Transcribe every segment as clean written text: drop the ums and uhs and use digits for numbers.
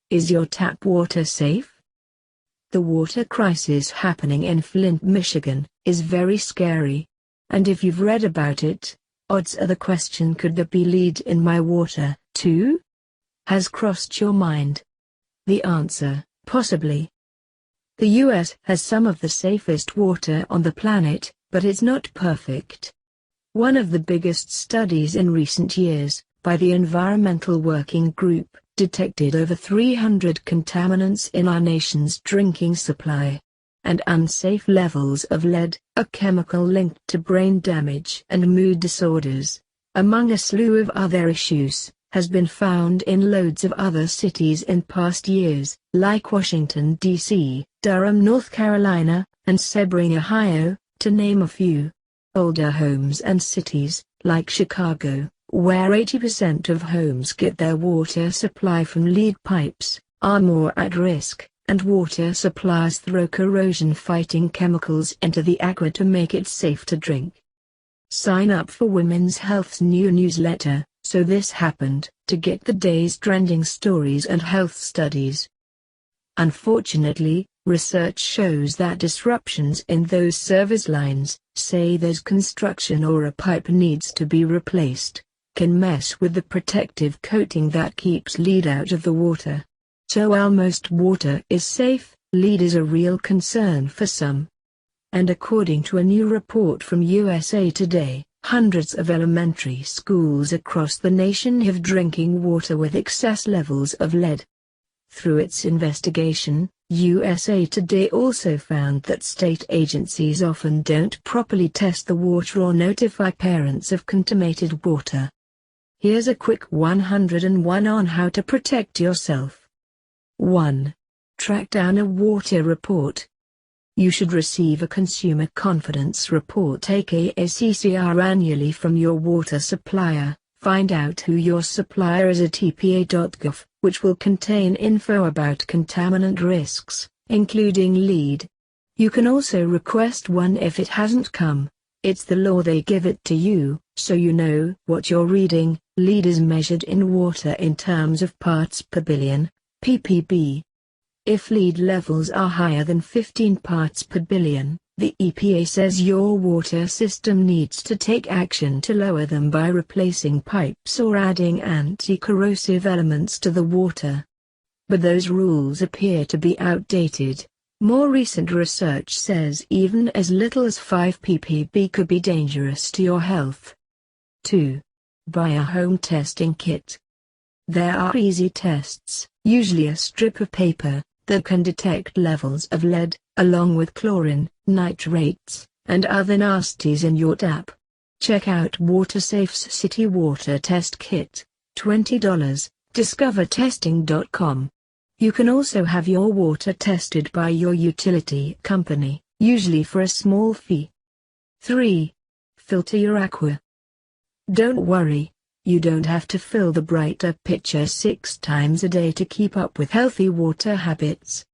Is your tap water safe? The water crisis happening in Flint, Michigan, is very scary. And if you've read about it, odds are the question, could there be lead in my water, too? Has crossed your mind? The answer, possibly. The US has some of the safest water on the planet, but it's not perfect. One of the biggest studies in recent years, by the Environmental Working Group, detected over 300 contaminants in our nation's drinking supply. And unsafe levels of lead, a chemical linked to brain damage and mood disorders, among a slew of other issues, has been found in loads of other cities in past years, like Washington, D.C., Durham, North Carolina, and Sebring, Ohio, to name a few. Older homes and cities, like Chicago, where 80% of homes get their water supply from lead pipes, are more at risk, and water suppliers throw corrosion-fighting chemicals into the aqua to make it safe to drink. Sign up for Women's Health's new newsletter, So This Happened, to get the day's trending stories and health studies. Unfortunately, research shows that disruptions in those service lines, say there's construction or a pipe needs to be replaced, can mess with the protective coating that keeps lead out of the water. So while most water is safe, lead is a real concern for some. And according to a new report from USA Today, hundreds of elementary schools across the nation have drinking water with excess levels of lead. Through its investigation, USA Today also found that state agencies often don't properly test the water or notify parents of contaminated water. Here's a quick 101 on how to protect yourself. 1. Track down a water report. You should receive a Consumer Confidence Report aka CCR annually from your water supplier. Find out who your supplier is at EPA.gov, which will contain info about contaminant risks, including lead. You can also request one if it hasn't come. It's the law, they give it to you, so you know what you're reading. Lead is measured in water in terms of parts per billion, ppb. If lead levels are higher than 15 parts per billion, the EPA says your water system needs to take action to lower them by replacing pipes or adding anti-corrosive elements to the water. But those rules appear to be outdated. More recent research says even as little as 5 ppb could be dangerous to your health. 2. Buy a home testing kit. There are easy tests, usually a strip of paper, that can detect levels of lead, along with chlorine, nitrates, and other nasties in your tap. Check out WaterSafe's City Water Test Kit, $20, discovertesting.com. You can also have your water tested by your utility company, usually for a small fee. 3. Filter your aqua. Don't worry, you don't have to fill the brighter pitcher 6 times a day to keep up with healthy water habits.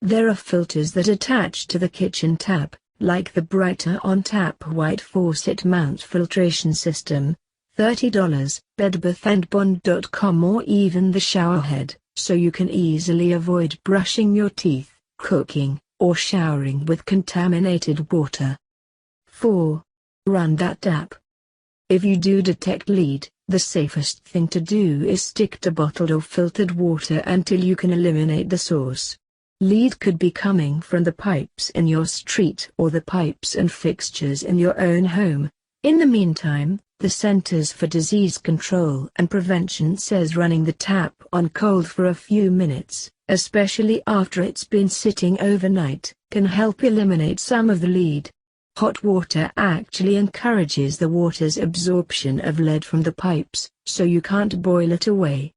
There are filters that attach to the kitchen tap, like the brighter on-tap white faucet mount filtration system, $30, bedbathandbond.com, or even the shower head, so you can easily avoid brushing your teeth, cooking, or showering with contaminated water. 4. Run that tap. If you do detect lead, the safest thing to do is stick to bottled or filtered water until you can eliminate the source. Lead could be coming from the pipes in your street or the pipes and fixtures in your own home. In the meantime, the Centers for Disease Control and Prevention says running the tap on cold for a few minutes, especially after it's been sitting overnight, can help eliminate some of the lead. Hot water actually encourages the water's absorption of lead from the pipes, so you can't boil it away.